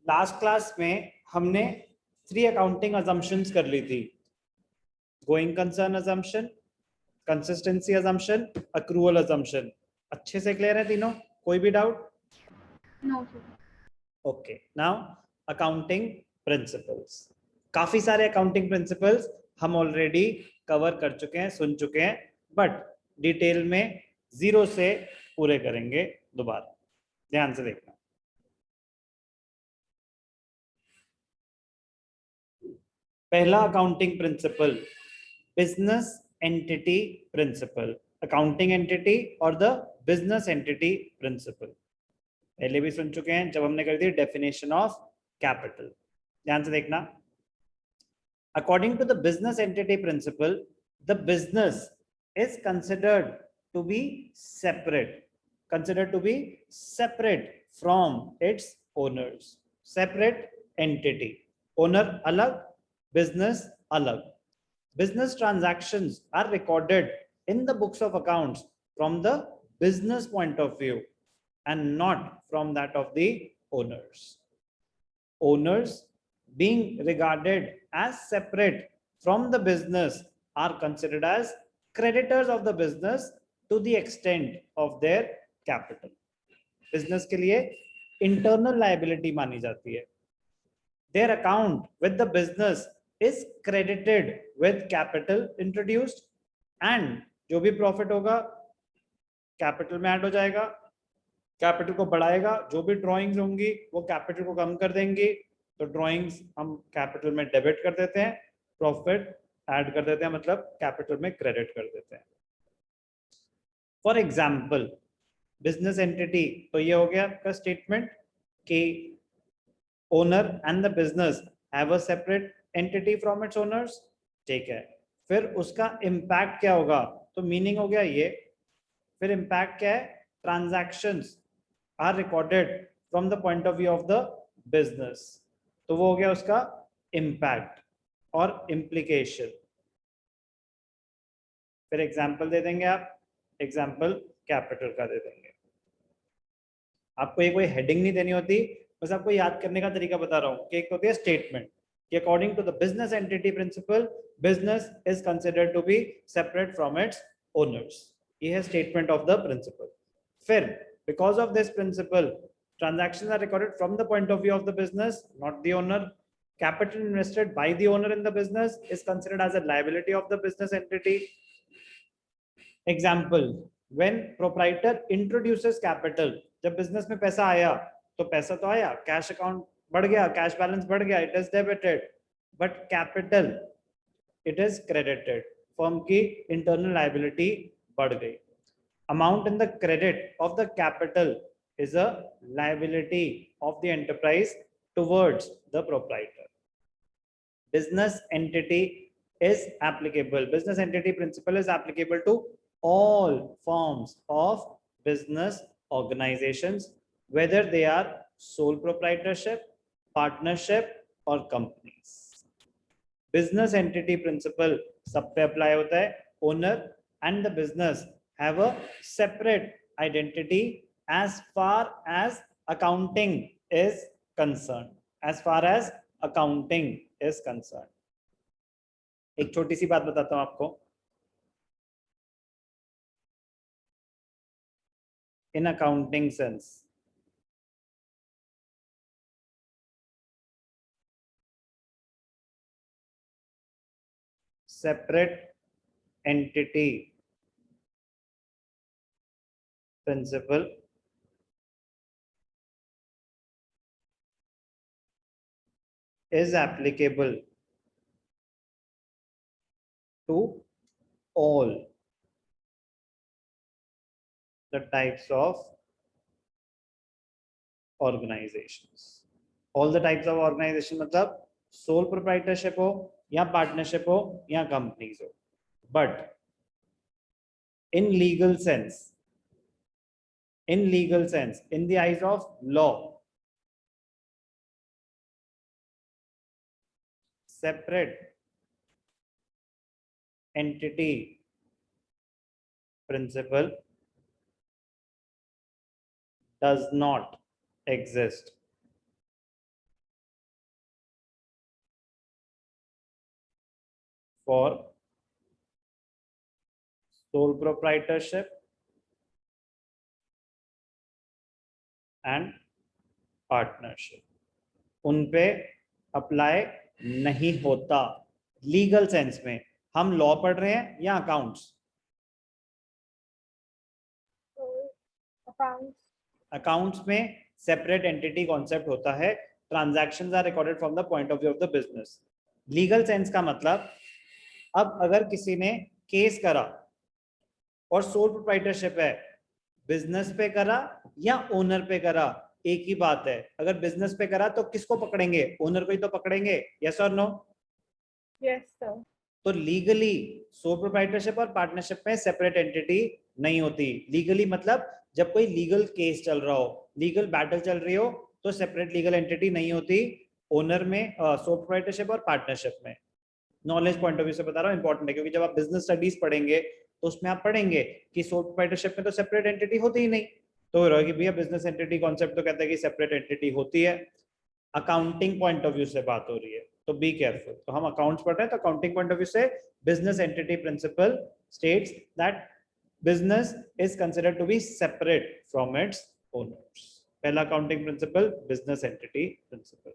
Last class में हमने 3 accounting assumptions कर ली थी, going concern assumption, consistency assumption, accrual assumption. अच्छे से क्लियर है तीनों? कोई भी doubt? No sir. Okay, now accounting principles. काफी सारे अकाउंटिंग प्रिंसिपल्स हम ऑलरेडी कवर कर चुके हैं, सुन चुके हैं, बट डिटेल में 0 से पूरे करेंगे दोबारा। ध्यान से देखना। पहला accounting principle, business entity principle. Accounting entity और द बिजनेस एंटिटी प्रिंसिपल पहले भी सुन चुके हैं जब हमने कर दी डेफिनेशन ऑफ कैपिटल। ध्यान से देखना। According to the business entity principle, the business is considered to be separate from its owners. Separate entity, owner alag, business alag. Business transactions are recorded in the books of accounts from the business point of view and not from that of the owners. Owners, being regarded as separate from the business, are considered as creditors of the business to the extent of their capital. Business के लिए internal liability मानी जाती है. Their account with the business is credited with capital introduced and जो भी profit होगा capital में add हो जाएगा, capital को बढ़ाएगा, जो भी drawings होंगी वो capital को कम कर देंगी, तो drawings हम capital में debit कर देते हैं, profit add कर देते हैं, मतलब capital में credit कर देते हैं. For example, business entity, तो ये हो गया आपका statement कि owner and the business have a separate entity from its owners. ठीक है, फिर उसका impact क्या होगा? तो meaning हो गया ये. फिर impact क्या है? Transactions are recorded from the point of view of the business. तो वो हो गया उसका impact और implication. फिर एग्जाम्पल दे देंगे आप, एग्जाम्पल कैपिटल का दे देंगे. आपको ये कोई हेडिंग नहीं देनी होती, बस आपको याद करने का तरीका बता रहा हूँ कि एक होती है स्टेटमेंट कि according to the business entity principle, business is considered to be separate from its owners. ये है स्टेटमेंट ऑफ द प्रिंसिपल. फिर because of this principle, transactions are recorded from the point of view of the business, not the owner. Capital invested by the owner in the business is considered as a liability of the business entity. Example, when proprietor introduces capital, जब business में पैसा आया तो पैसा तो आया, cash account बढ़ गया, कैश बैलेंस बढ़ गया, it is debited, but capital it is credited. Firm की इंटरनल लायबिलिटी बढ़ गई. Amount in the credit of the capital is a liability of the enterprise towards the proprietor. Business entity is applicable. Business entity principle is applicable to all forms of business organizations, whether they are sole proprietorship, partnership or companies. Business entity principle सब पे apply होता है. Owner and the business have a separate identity as far as accounting is concerned. As far as accounting is concerned. एक छोटी सी बात बताता हूं आपको. In accounting sense, separate entity principle is applicable to all the types of organizations. All the types of organization मतलब sole proprietorship हो या partnership हो या companies हो. But in legal sense, in the eyes of law, separate entity principle does not exist. for sole proprietorship and partnership. उन पे apply नहीं होता लीगल सेंस में. हम लॉ पढ़ रहे हैं या अकाउंट्स? अकाउंट्स में सेपरेट एंटिटी कॉन्सेप्ट होता है. Transactions are recorded from the point of view of the business. Legal sense का मतलब, अब अगर किसी ने केस करा और सोल प्रोप्राइटरशिप है, बिजनेस पे करा या ओनर पे करा, एक ही बात है. अगर बिजनेस पे करा तो किसको पकड़ेंगे? ओनर को ही तो पकड़ेंगे. यस और नो? Yes sir. तो लीगली सोल प्रोप्राइटरशिप और पार्टनरशिप में सेपरेट एंटिटी नहीं होती. लीगली मतलब जब कोई लीगल केस चल रहा हो, लीगल बैटल चल रही हो, तो सेपरेट लीगल एंटिटी नहीं होती ओनर में, सोल प्रोप्राइटरशिप और पार्टनरशिप में. नॉलेज पॉइंट ऑफ व्यू से बता रहा हूँ, इंपॉर्टेंट है, क्योंकि जब आप बिजनेस स्टडीज पढ़ेंगे तो उसमें आप पढ़ेंगे कि सोल प्रोप्राइटरशिप में तो सेपरेट एंटिटी होती ही नहीं. तो कि भैया बिजनेस एंटिटी कॉन्सेप्ट तो कहता है कि सेपरेट एंटिटी होती है. अकाउंटिंग पॉइंट ऑफ व्यू से बात हो रही है, तो बी केयरफुल. तो हम अकाउंट्स पढ़ रहे हैं, तो अकाउंटिंग पॉइंट ऑफ व्यू से business entity principle states that business is considered to be separate from its owners. पहला accounting principle business entity principal.